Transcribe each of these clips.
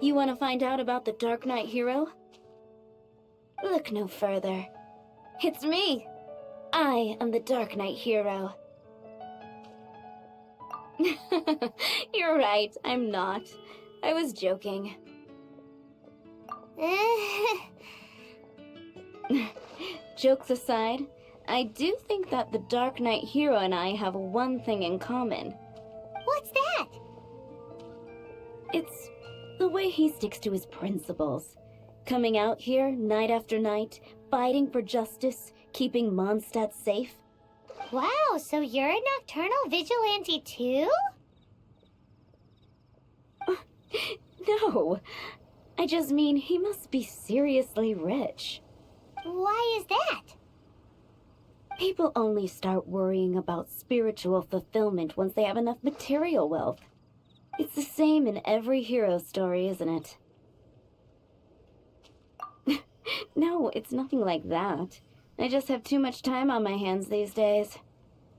You want to find out about the Darknight Hero? Look no further. It's me! I am the Darknight Hero. You're right, I'm not. I was joking. Jokes aside, I do think that the Darknight Hero and I have one thing in common. What's that? It's the way he sticks to his principles. Coming out here night after night, fighting for justice, keeping Mondstadt safe. Wow, so you're a nocturnal vigilante too? No, I just mean he must be seriously rich. Why is that? People only start worrying about spiritual fulfillment once they have enough material wealth. It's the same in every hero story, isn't it? No, it's nothing like that. I just have too much time on my hands these days.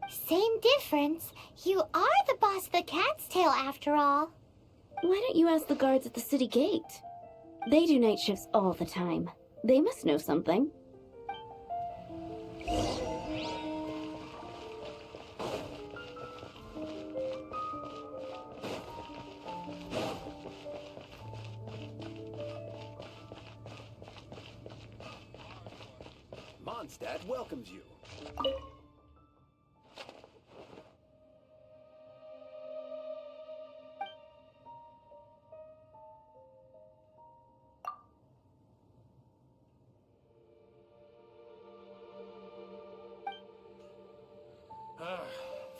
Same difference. You are the boss of the Cat's Tail after all. Why don't you ask the guards at the city gate? They do night shifts all the time. They must know something. Mondstadt welcomes you.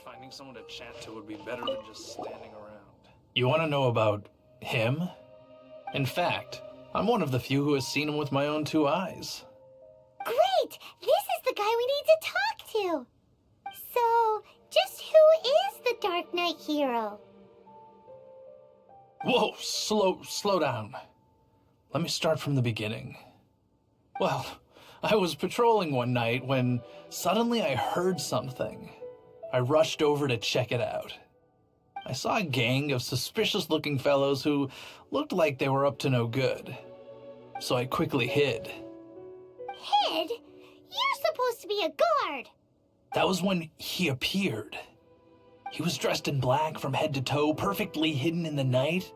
Finding someone to chat to would be better than just standing around. You want to know about him? In fact, I'm one of the few who has seen him with my own two eyes. Great! This is the guy we need to talk to! So, just who is the Darknight Hero? Whoa, slow down. Let me start from the beginning. Well, I was patrolling one night when suddenly I heard something. I rushed over to check it out. I saw a gang of suspicious-looking fellows who looked like they were up to no good. So I quickly hid. Hid? You're supposed to be a guard! That was when he appeared. He was dressed in black from head to toe, perfectly hidden in the night.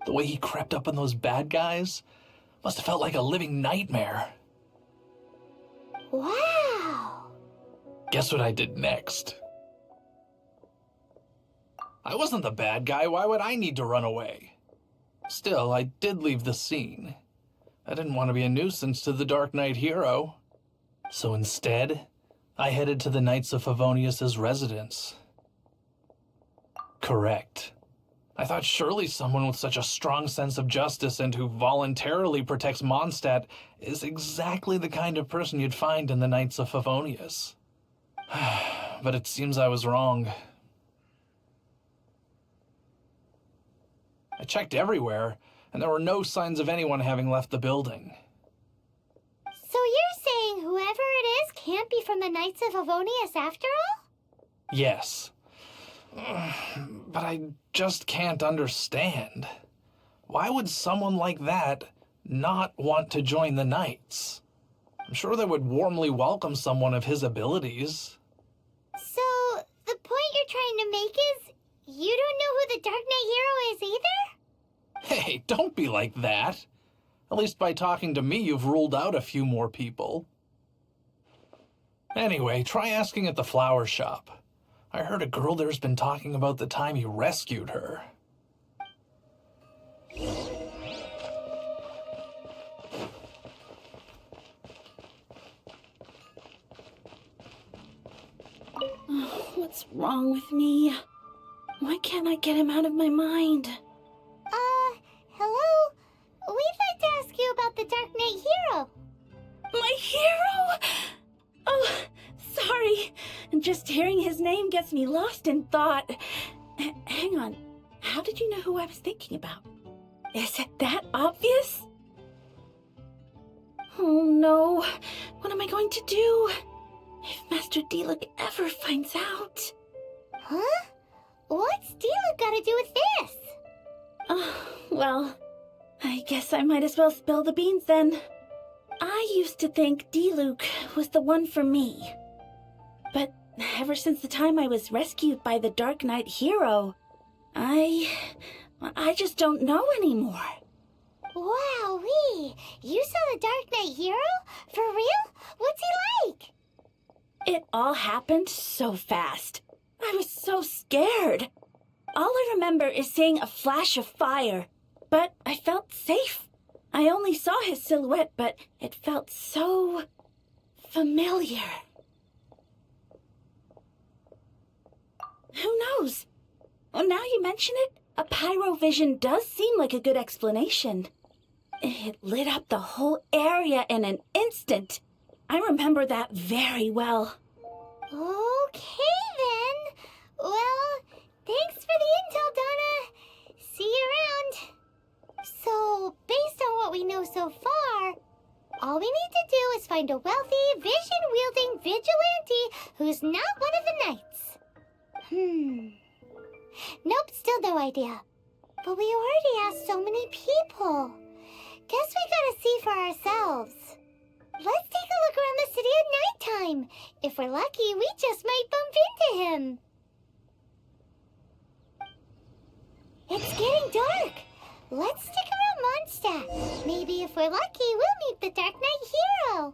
The way he crept up on those bad guys must have felt like a living nightmare. Wow! Guess what I did next? I wasn't the bad guy. Why would I need to run away? Still, I did leave the scene. I didn't want to be a nuisance to the Darknight Hero. So instead, I headed to the Knights of Favonius' residence. Correct. I thought surely someone with such a strong sense of justice and who voluntarily protects Mondstadt is exactly the kind of person you'd find in the Knights of Favonius. But it seems I was wrong. I checked everywhere, and there were no signs of anyone having left the building. So you're saying whoever it is can't be from the Knights of Favonius after all? Yes. But I just can't understand. Why would someone like that not want to join the Knights? I'm sure they would warmly welcome someone of his abilities. So, the point you're trying to make is, you don't know who the Darknight Hero is either? Hey, don't be like that. At least by talking to me, you've ruled out a few more people. Anyway, try asking at the flower shop. I heard a girl there's been talking about the time you rescued her. What's wrong with me? Why can't I get him out of my mind? Hello? We'd like to ask you about the Darknight Hero. My hero? Oh, sorry. Just hearing his name gets me lost in thought. Hang on. How did you know who I was thinking about? Is it that obvious? Oh no. What am I going to do? If Master Diluc ever finds out. Huh? What's Diluc got to do with this? Well, I guess I might as well spill the beans then. I used to think Diluc was the one for me. But ever since the time I was rescued by the Darknight Hero, I just don't know anymore. Wowee! You saw the Darknight Hero? For real? What's he like? It all happened so fast. I was so scared. All I remember is seeing a flash of fire, but I felt safe. I only saw his silhouette, but it felt so familiar. Who knows? Well, now you mention it, a pyrovision does seem like a good explanation. It lit up the whole area in an instant. I remember that very well. Okay, then. Well, thanks for the intel, Donna. See you around. So, based on what we know so far, all we need to do is find a wealthy, vision-wielding vigilante who's not one of the knights. Nope, still no idea. But we already asked so many people. Guess we gotta see for ourselves. Let's take a look around the city at nighttime. If we're lucky, we just might bump into him. It's getting dark. Let's stick around Mondstadt. Maybe if we're lucky, we'll meet the Darknight Hero.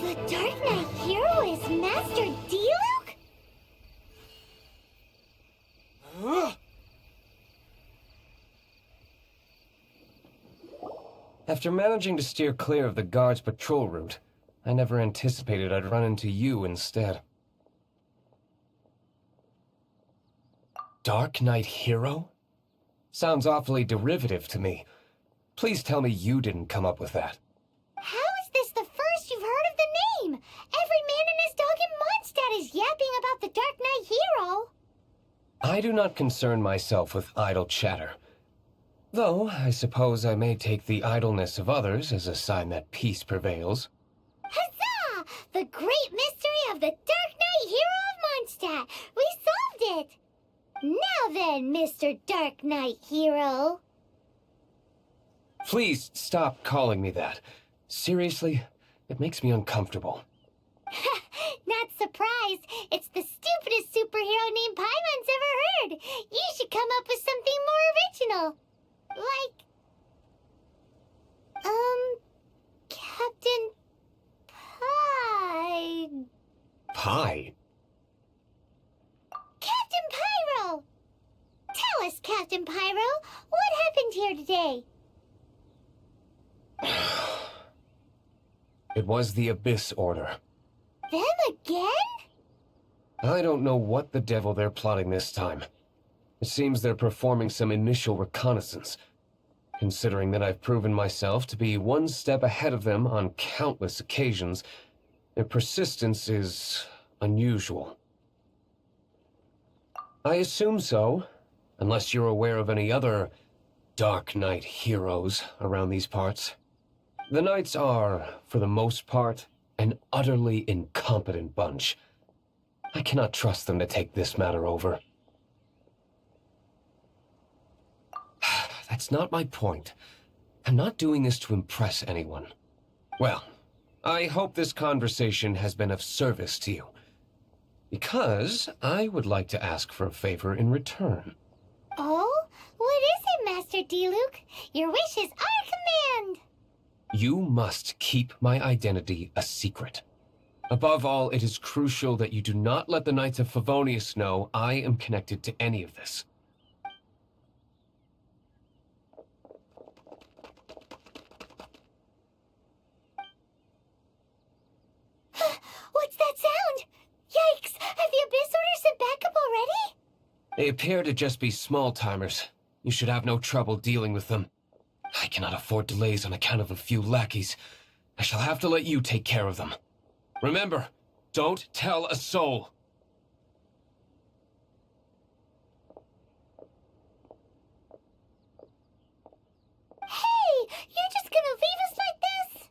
The Darknight Hero is Master Diluc? After managing to steer clear of the guards' patrol route, I never anticipated I'd run into you instead. Darknight Hero? Sounds awfully derivative to me. Please tell me you didn't come up with that. How is this the first you've heard of the name? Every man and his dog in Mondstadt is yapping about the Darknight Hero. I do not concern myself with idle chatter. Though, I suppose I may take the idleness of others as a sign that peace prevails. Huzzah! The great mystery of the Darknight Hero of Mondstadt! We solved it! Now then, Mr. Darknight Hero. Please stop calling me that. Seriously, it makes me uncomfortable. Not surprised. It's the stupidest superhero name Paimon's ever heard. You should come up with something more original. Like, Captain Pie. Pie? Captain Pyro! Tell us, Captain Pyro, what happened here today? It was the Abyss Order. Them again? I don't know what the devil they're plotting this time. It seems they're performing some initial reconnaissance. Considering that I've proven myself to be one step ahead of them on countless occasions, their persistence is unusual. I assume so, unless you're aware of any other Darknight heroes around these parts. The Knights are, for the most part, an utterly incompetent bunch. I cannot trust them to take this matter over. That's not my point. I'm not doing this to impress anyone. Well, I hope this conversation has been of service to you. Because I would like to ask for a favor in return. Oh? What is it, Master Diluc? Your wish is our command! You must keep my identity a secret. Above all, it is crucial that you do not let the Knights of Favonius know I am connected to any of this. They appear to just be small-timers. You should have no trouble dealing with them. I cannot afford delays on account of a few lackeys. I shall have to let you take care of them. Remember, don't tell a soul. Hey, you're just gonna leave us like this?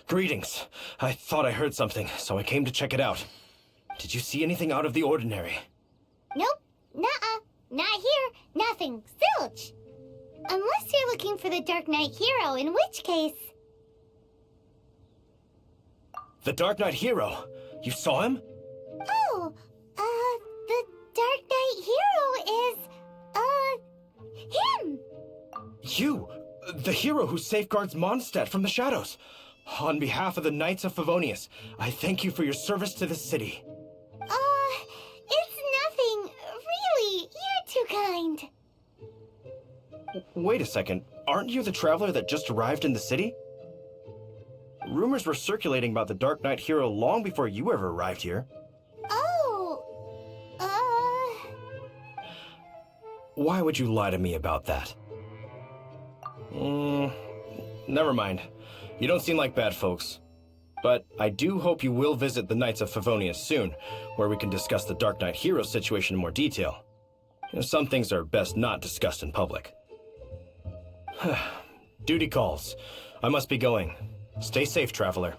Greetings. I thought I heard something, so I came to check it out. Did you see anything out of the ordinary? Nope. Nuh-uh. Not here. Nothing. Zilch. Unless you're looking for the Darknight Hero, in which case... The Darknight Hero? You saw him? Oh, the Darknight Hero is, him! You! The hero who safeguards Mondstadt from the shadows. On behalf of the Knights of Favonius, I thank you for your service to the city. It's nothing. Really, you're too kind. Wait a second. Aren't you the traveler that just arrived in the city? Rumors were circulating about the Darknight Hero long before you ever arrived here. Oh, Why would you lie to me about that? Never mind. You don't seem like bad folks. But I do hope you will visit the Knights of Favonius soon, where we can discuss the Darknight Hero situation in more detail. Some things are best not discussed in public. Duty calls. I must be going. Stay safe, traveler.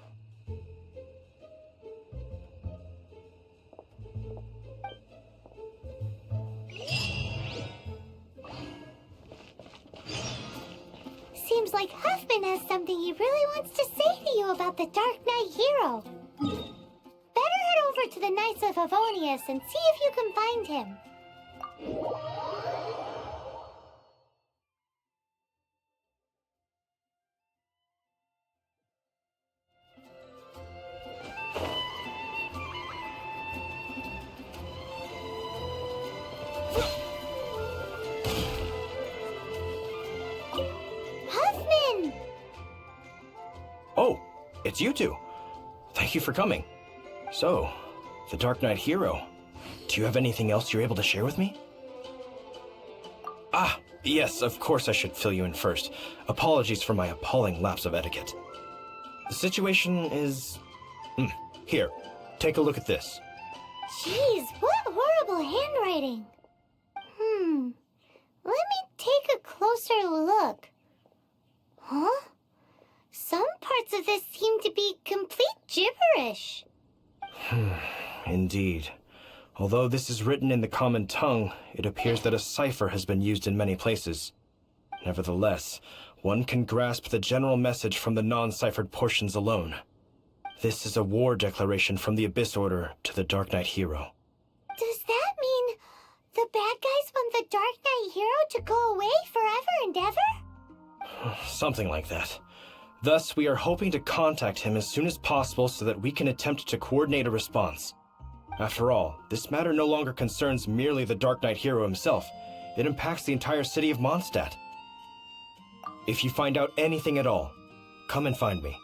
seems like Huffman has something he really wants to say to you about the Darknight Hero. Better head over to the Knights of Favonius and see if you can find him. Huffman! Oh, it's you two. Thank you for coming. So, the Darknight Hero. Do you have anything else you're able to share with me? Ah, yes, of course I should fill you in first. Apologies for my appalling lapse of etiquette. The situation is... Here, take a look at this. Jeez, what horrible handwriting. Let me take a closer look. Huh? Some parts of this seem to be complete gibberish. Indeed. Although this is written in the common tongue, it appears that a cipher has been used in many places. Nevertheless, one can grasp the general message from the non-ciphered portions alone. This is a war declaration from the Abyss Order to the Darknight Hero. Does that mean the bad guys want the Darknight Hero to go away forever and ever? Something like that. Thus, we are hoping to contact him as soon as possible so that we can attempt to coordinate a response. After all, this matter no longer concerns merely the Darknight Hero himself. It impacts the entire city of Mondstadt. If you find out anything at all, come and find me.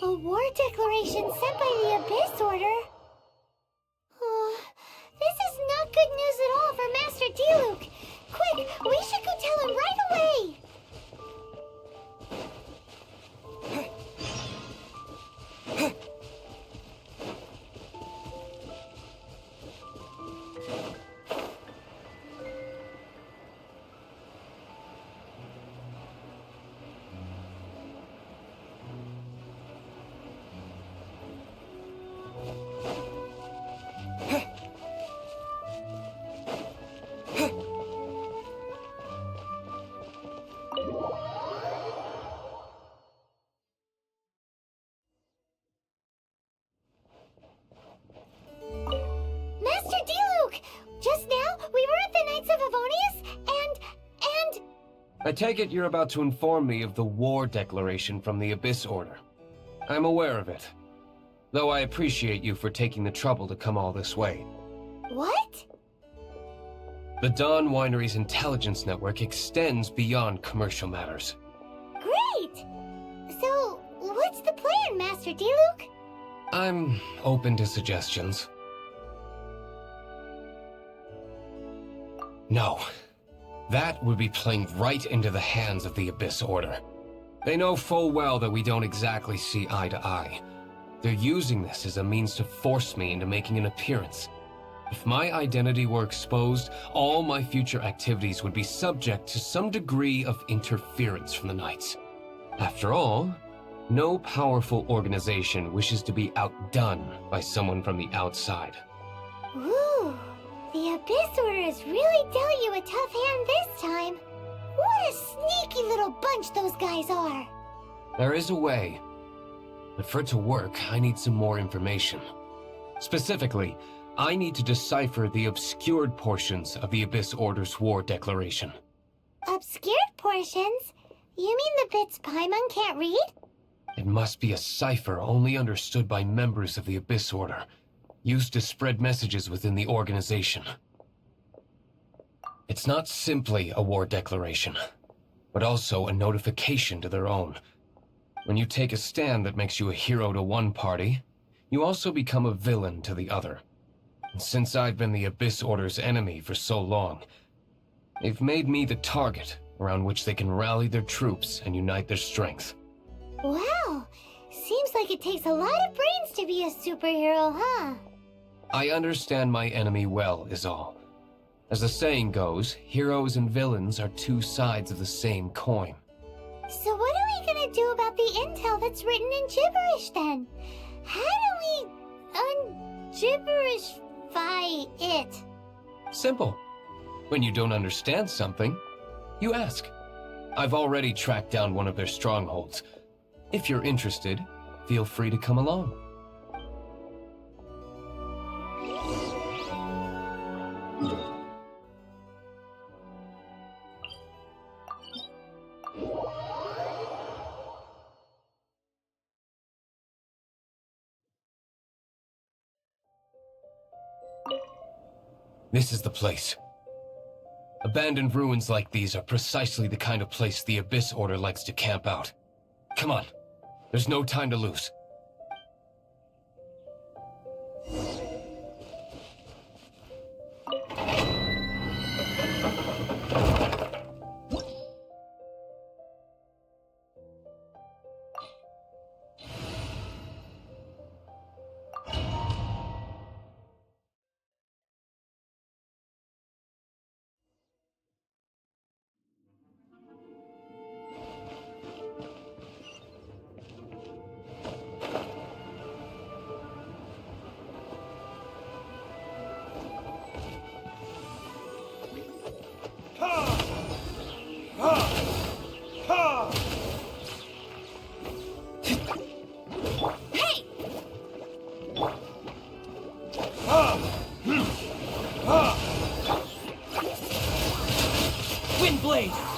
A war declaration sent by the Abyss Order? This is not good news at all for Master Diluc. Quick, we should go tell him right away. I take it you're about to inform me of the war declaration from the Abyss Order. I'm aware of it, though I appreciate you for taking the trouble to come all this way. What? The Dawn Winery's intelligence network extends beyond commercial matters. Great! So, what's the plan, Master Diluc? I'm open to suggestions. No. That would be playing right into the hands of the Abyss Order. They know full well that we don't exactly see eye to eye. They're using this as a means to force me into making an appearance. If my identity were exposed, all my future activities would be subject to some degree of interference from the Knights. After all, no powerful organization wishes to be outdone by someone from the outside. Ooh, the Abyss Order has really dealt you a tough hand this time. What a sneaky little bunch those guys are. There is a way, but for it to work, I need some more information. Specifically, I need to decipher the obscured portions of the Abyss Order's war declaration. Obscured portions? You mean the bits Paimon can't read? It must be a cipher only understood by members of the Abyss Order, used to spread messages within the organization. It's not simply a war declaration, but also a notification to their own. When you take a stand that makes you a hero to one party, you also become a villain to the other. And since I've been the Abyss Order's enemy for so long, they've made me the target around which they can rally their troops and unite their strength. Wow, seems like it takes a lot of brains to be a superhero, huh? I understand my enemy well, is all. As the saying goes, heroes and villains are two sides of the same coin. So what are we gonna do about the intel that's written in gibberish then? How do we un-gibberishify it? Simple. When you don't understand something, you ask. I've already tracked down one of their strongholds. If you're interested, feel free to come along. This is the place. Abandoned ruins like these are precisely the kind of place the Abyss Order likes to camp out. Come on, there's no time to lose. Windblade!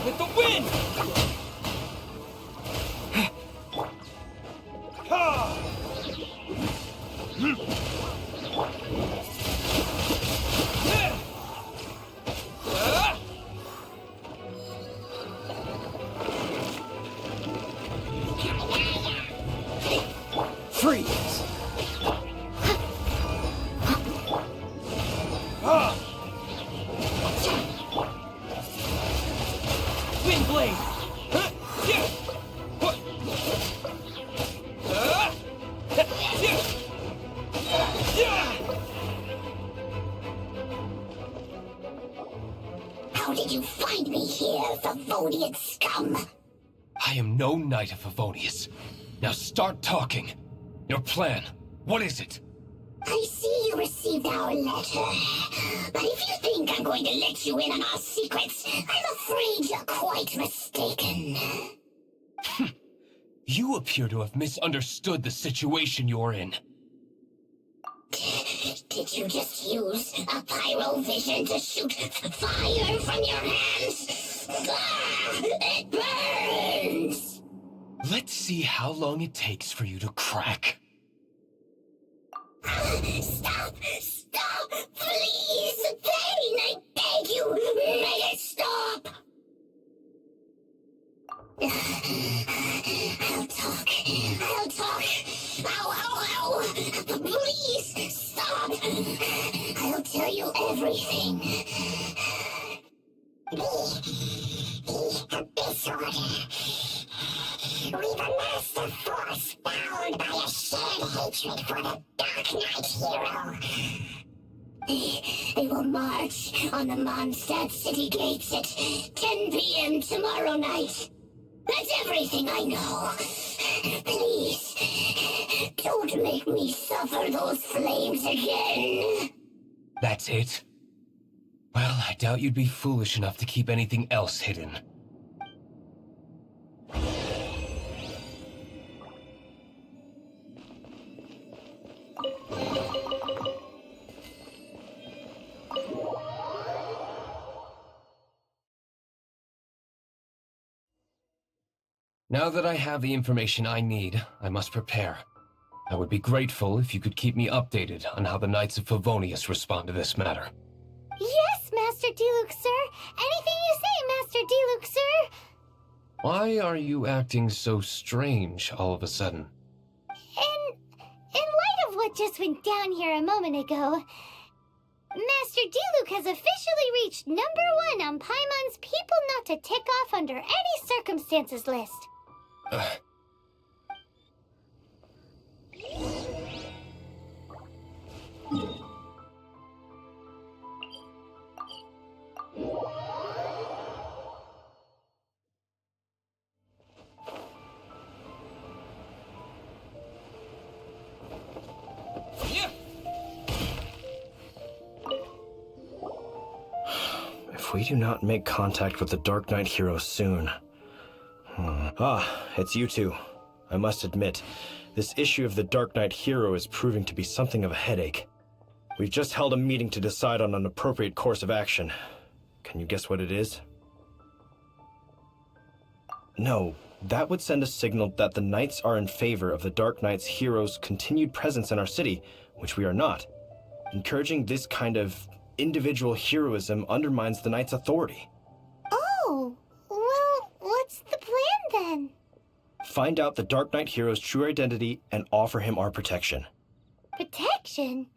With the wind! Freeze! Wind blade! How did you find me here, Favonian scum? I am no knight of Favonius. Now start talking. Your plan, what is it? I see you received our letter. But if you think I'm going to let you in on our secrets, I'm afraid you're quite mistaken. You appear to have misunderstood the situation you're in. Did you just use a pyro vision to shoot fire from your hands? Ah, it burns! Let's see how long it takes for you to crack. Stop! Stop! Please! Pain! I beg you! Make it stop! I'll talk. I'll talk. Ow, ow, ow! Please, stop! I'll tell you everything. The Abyss Order. We've amassed a force bound by a shared hatred for the Darknight Hero. They will march on the Mondstadt city gates at 10 p.m. tomorrow night. That's everything I know. Please, don't make me suffer those flames again. That's it? Well, I doubt you'd be foolish enough to keep anything else hidden. Now that I have the information I need, I must prepare. I would be grateful if you could keep me updated on how the Knights of Favonius respond to this matter. Yes, Master Diluc, sir. Anything you say, Master Diluc, sir. Why are you acting so strange all of a sudden? In light of what just went down here a moment ago, Master Diluc has officially reached #1 on Paimon's People Not to Tick Off Under Any Circumstances list. If we do not make contact with the Darknight Hero soon... it's you two. I must admit, this issue of the Darknight Hero is proving to be something of a headache. We've just held a meeting to decide on an appropriate course of action. Can you guess what it is? No, that would send a signal that the Knights are in favor of the Darknight Hero's continued presence in our city, which we are not. Encouraging this kind of individual heroism undermines the Knights' authority. Oh, well, what's the plan then? Find out the Darknight Hero's true identity and offer him our protection. Protection?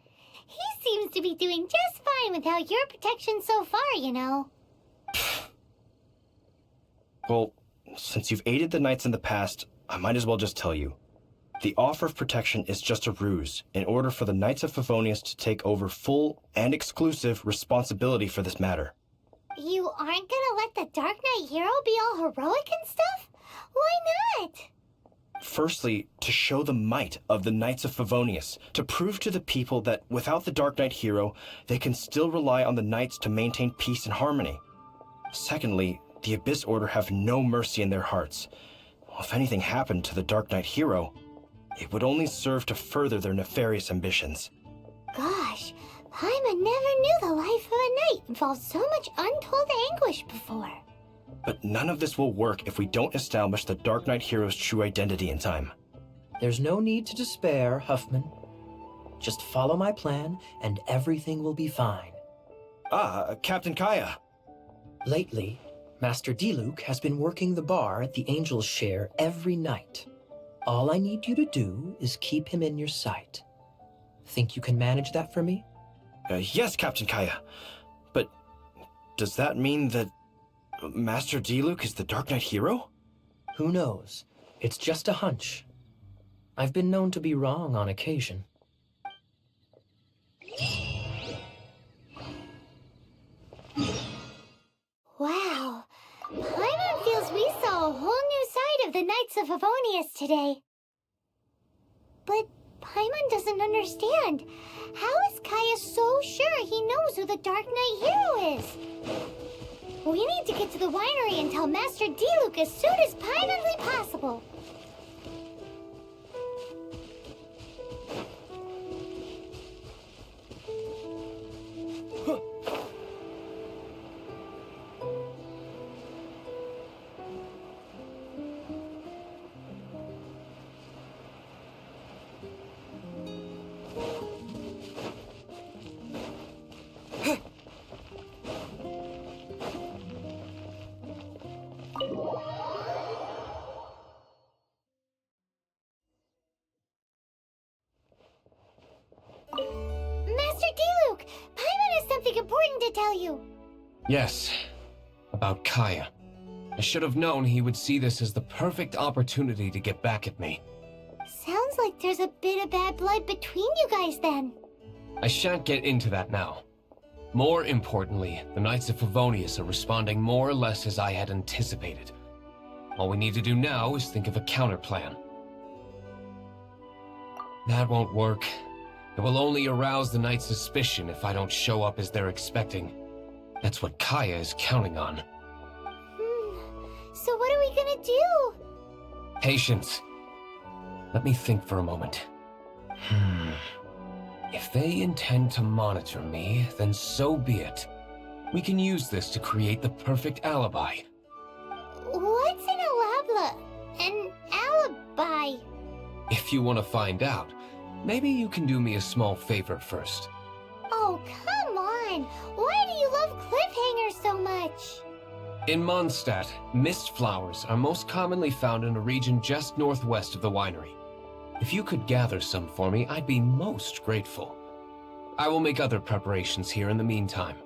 He seems to be doing just fine without your protection so far, you know. Well, since you've aided the Knights in the past, I might as well just tell you. The offer of protection is just a ruse in order for the Knights of Favonius to take over full and exclusive responsibility for this matter. You aren't gonna let the Darknight Hero be all heroic and stuff? Why not? Firstly, to show the might of the Knights of Favonius, to prove to the people that without the Darknight Hero, they can still rely on the Knights to maintain peace and harmony. Secondly, the Abyss Order have no mercy in their hearts. If anything happened to the Darknight Hero, it would only serve to further their nefarious ambitions. Gosh, Paimon never knew the life of a knight involved so much untold anguish before. But none of this will work if we don't establish the Darknight Hero's true identity in time. There's no need to despair, Huffman. Just follow my plan, and everything will be fine. Captain Kaya. Lately, Master Diluc has been working the bar at the Angel's Share every night. All I need you to do is keep him in your sight. Think you can manage that for me? Yes, Captain Kaya. But does that mean that Master Diluc is the Darknight Hero? Who knows? It's just a hunch. I've been known to be wrong on occasion. Wow. Paimon feels we saw a whole new side of the Knights of Favonius today. But Paimon doesn't understand. How is Kaya so sure he knows who the Darknight Hero is? We need to get to the winery and tell Master Diluc as soon as Paimonly possible. Master Diluc, Paimon has something important to tell you. Yes, about Kaya. I should have known he would see this as the perfect opportunity to get back at me. Sounds like there's a bit of bad blood between you guys then. I shan't get into that now. More importantly, the Knights of Favonius are responding more or less as I had anticipated. All we need to do now is think of a counterplan. That won't work. It will only arouse the Knights' suspicion if I don't show up as they're expecting. That's what Kaya is counting on. So what are we gonna do? Patience. Let me think for a moment. If they intend to monitor me, then so be it. We can use this to create the perfect alibi. What's an alibi? If you want to find out, maybe you can do me a small favor first. Oh, come on! Why do you love cliffhangers so much? In Mondstadt, mist flowers are most commonly found in a region just northwest of the winery. If you could gather some for me, I'd be most grateful. I will make other preparations here in the meantime.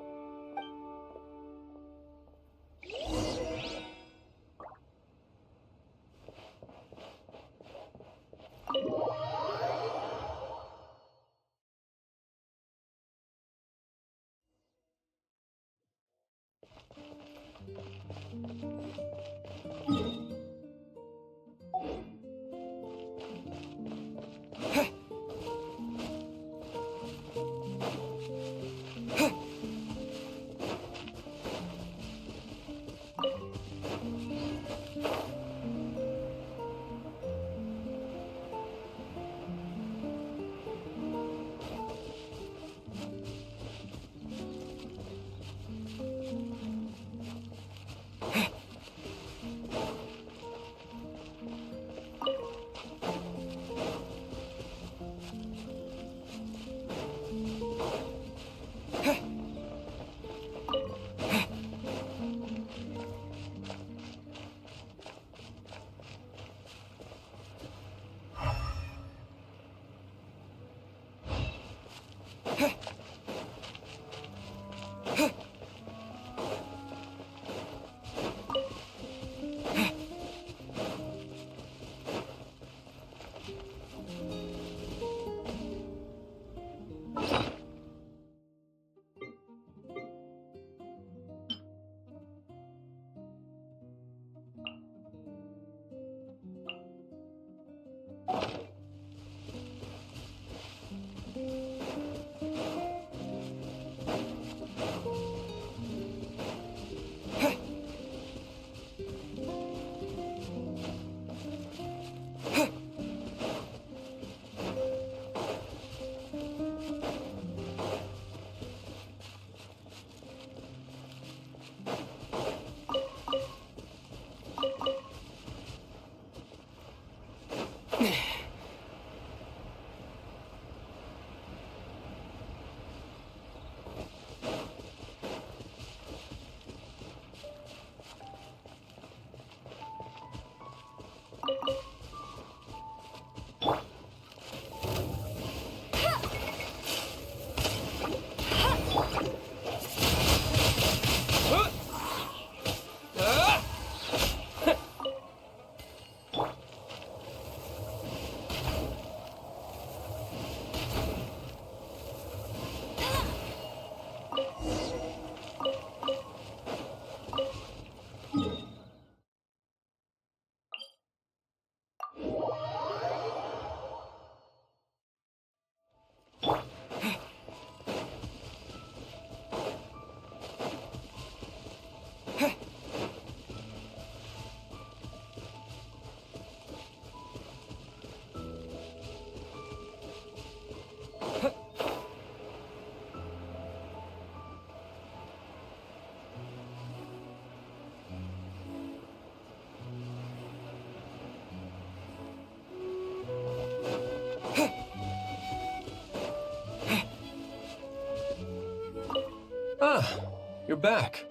You're back.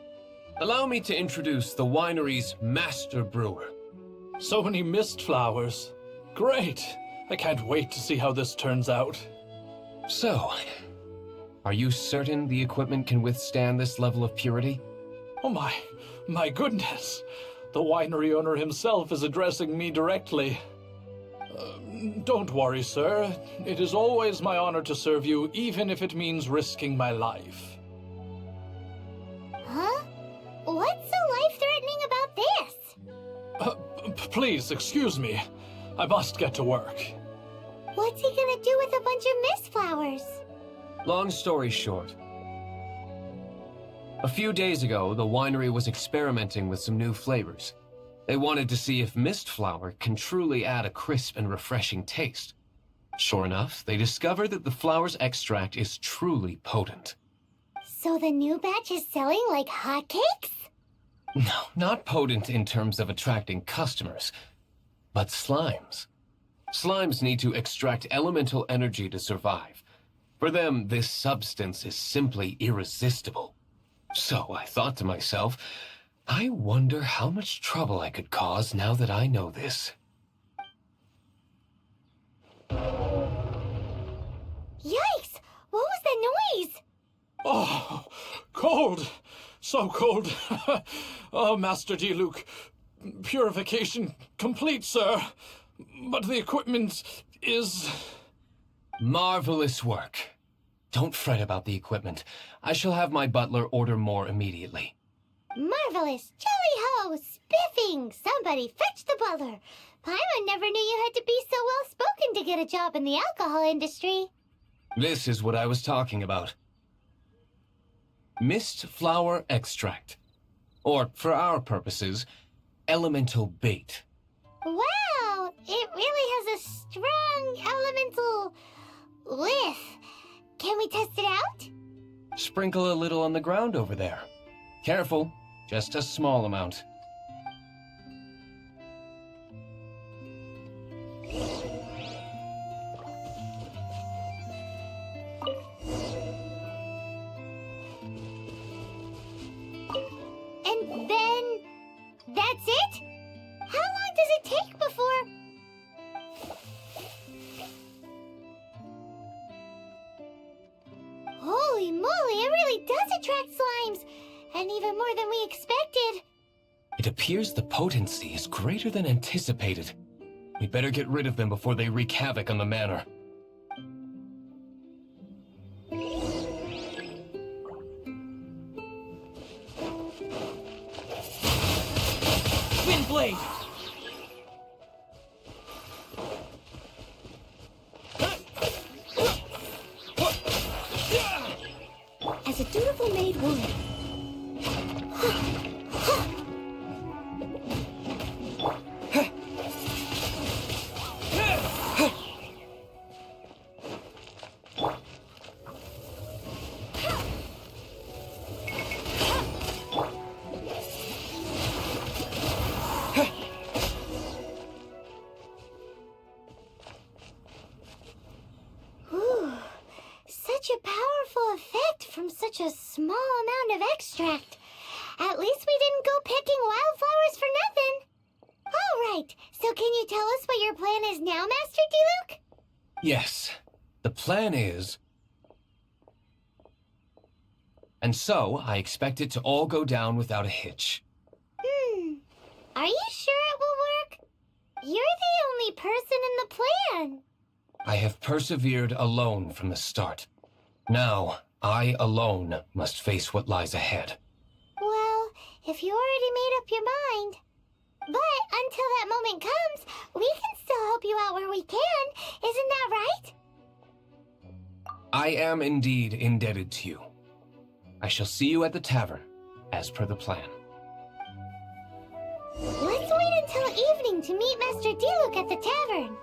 Allow me to introduce the winery's master brewer. So many mist flowers. Great! I can't wait to see how this turns out. So, are you certain the equipment can withstand this level of purity? Oh my goodness! The winery owner himself is addressing me directly. Don't worry, sir. It is always my honor to serve you, even if it means risking my life. Huh? What's so life-threatening about this? Please, excuse me. I must get to work. What's he gonna do with a bunch of mist flowers? Long story short. A few days ago, the winery was experimenting with some new flavors. They wanted to see if mist flower can truly add a crisp and refreshing taste. Sure enough, they discovered that the flower's extract is truly potent. So the new batch is selling like hotcakes? No, not potent in terms of attracting customers, but slimes. Slimes need to extract elemental energy to survive. For them, this substance is simply irresistible. So I thought to myself, I wonder how much trouble I could cause now that I know this. Yikes! What was that noise? Oh, cold! So cold! Oh, Master Diluc, purification complete, sir. But the equipment is... Marvelous work. Don't fret about the equipment. I shall have my butler order more immediately. Marvelous! Jolly-ho! Spiffing! Somebody fetch the butler! Paimon never knew you had to be so well-spoken to get a job in the alcohol industry. This is what I was talking about. Mist flower extract. Or, for our purposes, elemental bait. Wow! It really has a strong elemental whiff. Can we test it out? Sprinkle a little on the ground over there. Careful, just a small amount. And then... that's it? How long does it take before... Holy moly, it really does attract slimes! And even more than we expected. It appears the potency is greater than anticipated. We better get rid of them before they wreak havoc on the manor. Wind blade! As a dutiful maid would. Ooh, such a powerful effect from such a small amount of extract. At least we didn't go picking wildflowers for nothing. All right, so can you tell us what your plan is now, Master Diluc? Yes, the plan is... And so, I expect it to all go down without a hitch. Are you sure it will work? You're the only person in the plan. I have persevered alone from the start. Now, I alone must face what lies ahead. Well, if you already made up your mind. But until that moment comes, we can still help you out where we can. Isn't that right? I am indeed indebted to you. I shall see you at the tavern, as per the plan. Let's wait until evening to meet Master Diluc at the tavern.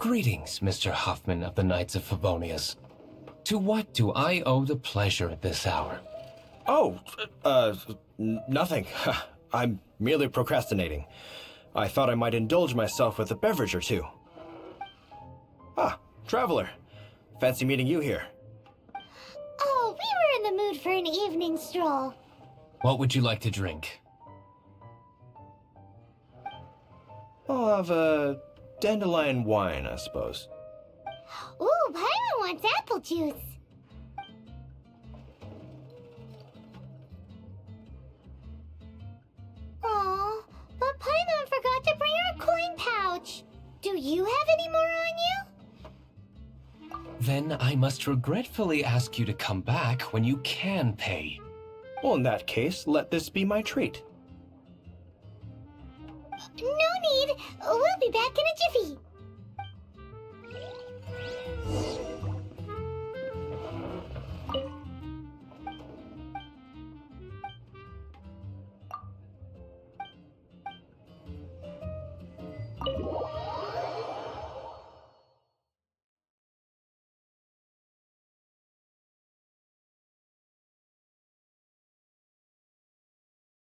Greetings, Mr. Huffman of the Knights of Favonius. To what do I owe the pleasure at this hour? Oh, nothing. I'm merely procrastinating. I thought I might indulge myself with a beverage or two. Ah, traveler. Fancy meeting you here. Oh, we were in the mood for an evening stroll. What would you like to drink? I'll have a dandelion wine, I suppose. Ooh, Paimon wants apple juice. Aw, but Paimon forgot to bring her coin pouch. Do you have any more on you? Then I must regretfully ask you to come back when you can pay. Well, in that case, let this be my treat. No need. We'll be back in a jiffy.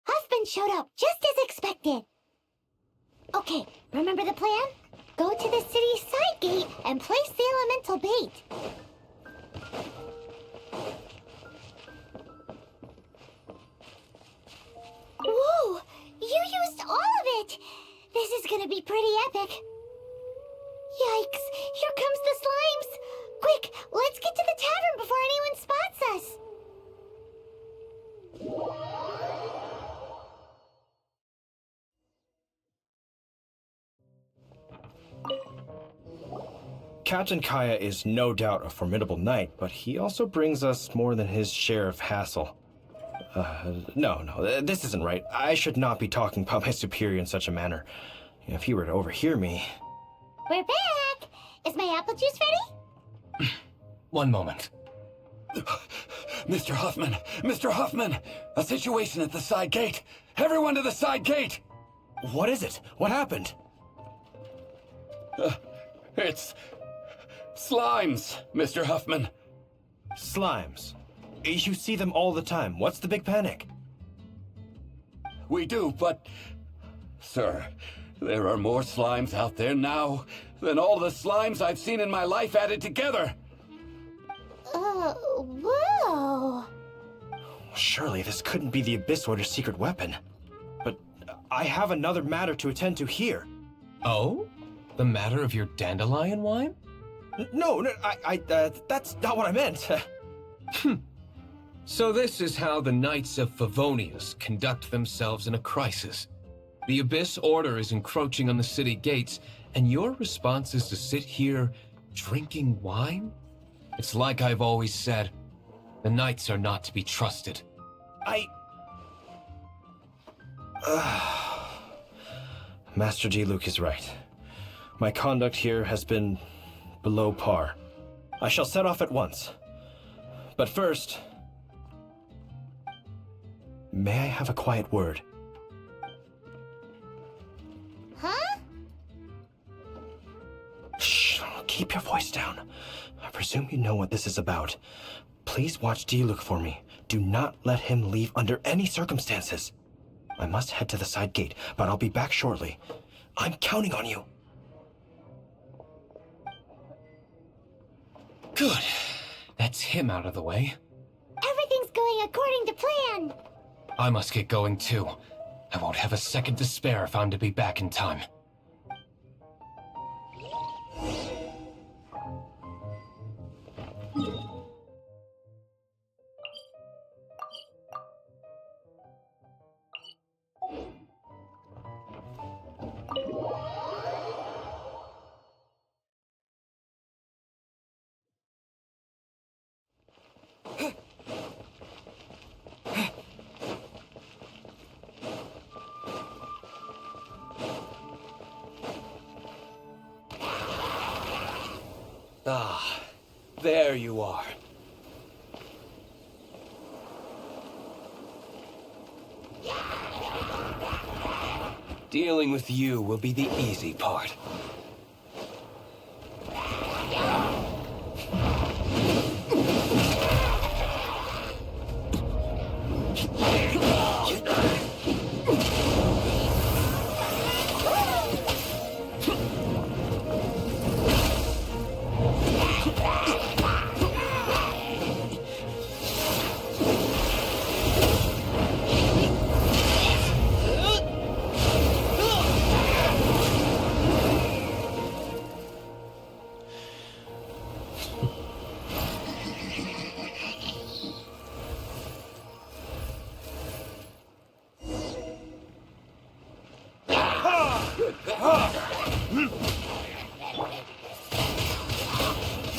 Husband showed up just as expected. Okay, remember the plan? Go to the city's side gate and place the elemental bait. Whoa! You used all of it! This is gonna be pretty epic. Yikes! Here comes the slimes! Quick, let's get to the tavern before anyone spots us! Captain Kaya is no doubt a formidable knight, but he also brings us more than his share of hassle. No, this isn't right. I should not be talking about my superior in such a manner. If he were to overhear me... We're back! Is my apple juice ready? One moment. Mr. Huffman! Mr. Huffman! A situation at the side gate! Everyone to the side gate! What is it? What happened? It's... slimes, Mr. Huffman. Slimes. You see them all the time. What's the big panic? We do, but... Sir, there are more slimes out there now than all the slimes I've seen in my life added together. Whoa. Surely this couldn't be the Abyss Order's secret weapon. But I have another matter to attend to here. Oh? The matter of your dandelion wine? No, that's not what I meant. So this is how the Knights of Favonius conduct themselves in a crisis. The Abyss Order is encroaching on the city gates, and your response is to sit here drinking wine? It's like I've always said, the Knights are not to be trusted. Master Diluc is right. My conduct here has been below par. I shall set off at once. But first... may I have a quiet word? Huh? Shh, keep your voice down. I presume you know what this is about. Please watch Diluc for me. Do not let him leave under any circumstances. I must head to the side gate, but I'll be back shortly. I'm counting on you. Good. That's him out of the way. Everything's going according to plan. I must get going too. I won't have a second to spare if I'm to be back in time. Ah, there you are. Dealing with you will be the easy part.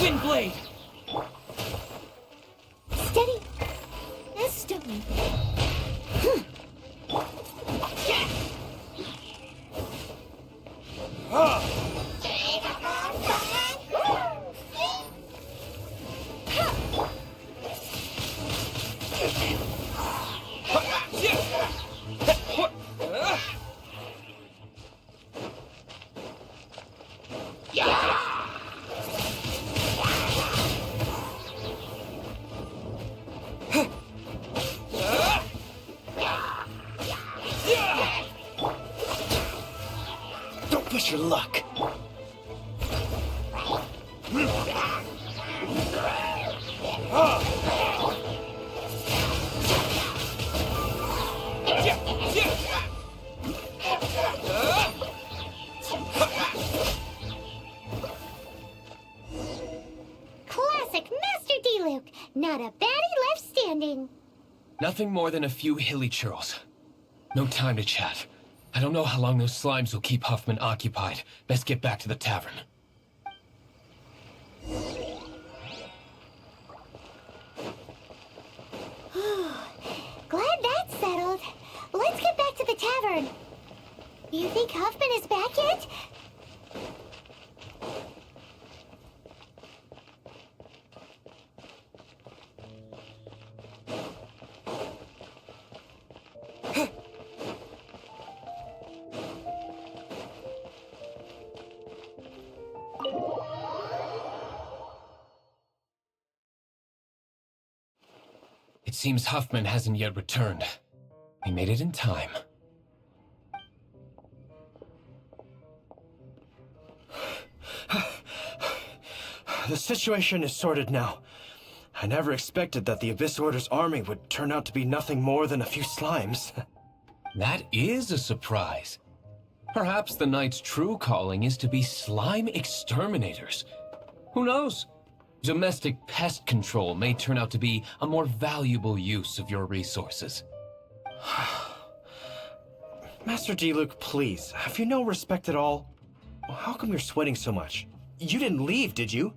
Wind Blade! Steady as stone. Don't push your luck. Classic Master Diluc. Not a baddie left standing. Nothing more than a few hilly churls. No time to chat. I don't know how long those slimes will keep Huffman occupied. Best get back to the tavern. Glad that's settled. Let's get back to the tavern. You think Huffman is back yet? It seems Huffman hasn't yet returned. He made it in time. The situation is sorted now. I never expected that the Abyss Order's army would turn out to be nothing more than a few slimes. That is a surprise. Perhaps the Knight's true calling is to be slime exterminators. Who knows? Domestic pest control may turn out to be a more valuable use of your resources. Master Diluc, please, have you no respect at all? How come you're sweating so much? You didn't leave, did you?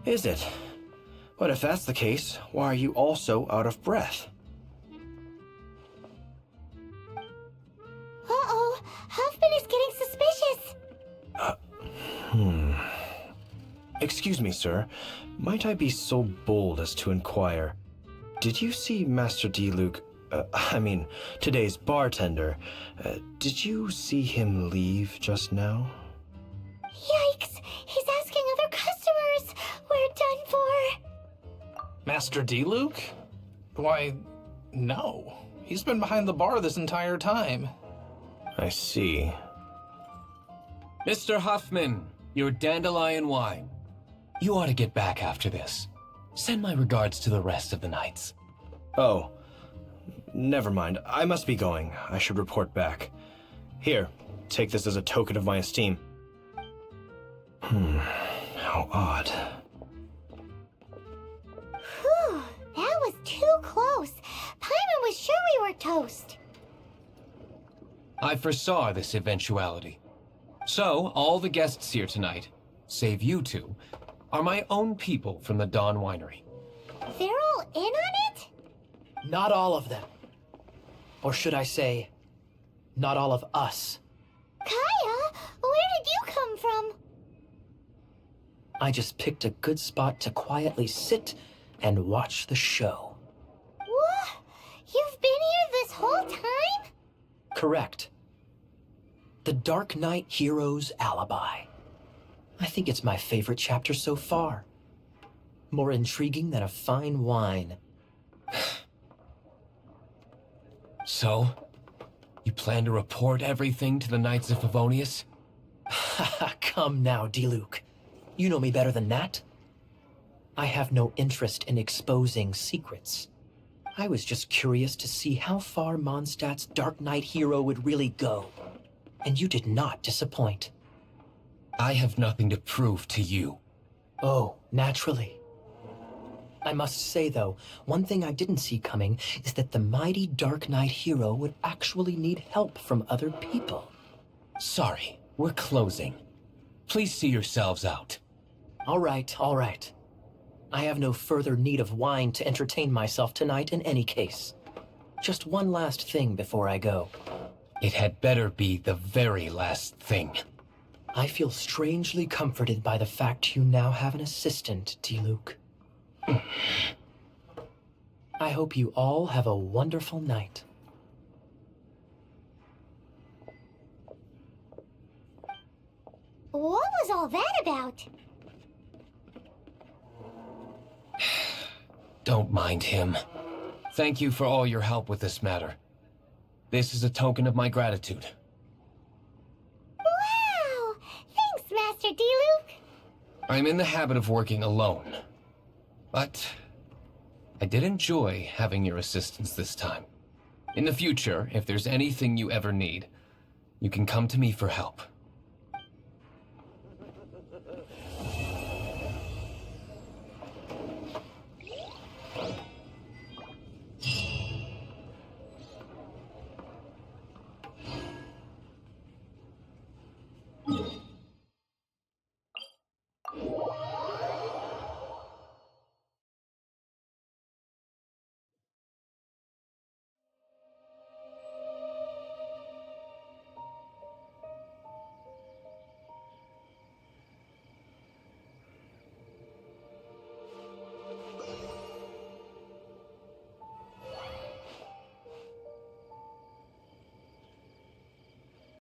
Is it? But if that's the case, why are you also out of breath? Uh-oh, Huffman is getting suspicious. Excuse me, sir. Might I be so bold as to inquire, did you see Master Diluc, today's bartender, did you see him leave just now? Yikes, he's asking other customers. We're done for. Master Diluc? Why, no. He's been behind the bar this entire time. I see. Mr. Huffman, your dandelion wine. You ought to get back after this. Send my regards to the rest of the knights. Oh, never mind. I must be going. I should report back. Here, take this as a token of my esteem. How odd. Whew, that was too close. Paimon was sure we were toast. I foresaw this eventuality. So, all the guests here tonight, save you two, are my own people from the Dawn Winery. They're all in on it? Not all of them. Or should I say, not all of us. Kaya, where did you come from? I just picked a good spot to quietly sit and watch the show. What? You've been here this whole time? Correct. The Darknight Hero's alibi. I think it's my favorite chapter so far. More intriguing than a fine wine. So, you plan to report everything to the Knights of Favonius? Come now, Diluc. You know me better than that. I have no interest in exposing secrets. I was just curious to see how far Mondstadt's Darknight Hero would really go. And you did not disappoint. I have nothing to prove to you. Oh, naturally. I must say, though, one thing I didn't see coming is that the mighty Darknight Hero would actually need help from other people. Sorry, We're closing. Please see yourselves out. All right, all right. I have no further need of wine to entertain myself tonight in any case. Just one last thing before I go. It had better be the very last thing. I feel strangely comforted by the fact you now have an assistant, Diluc. I hope you all have a wonderful night. What was all that about? Don't mind him. Thank you for all your help with this matter. This is a token of my gratitude. Wow! Thanks, Master Diluc! I'm in the habit of working alone. But I did enjoy having your assistance this time. In the future, if there's anything you ever need, you can come to me for help.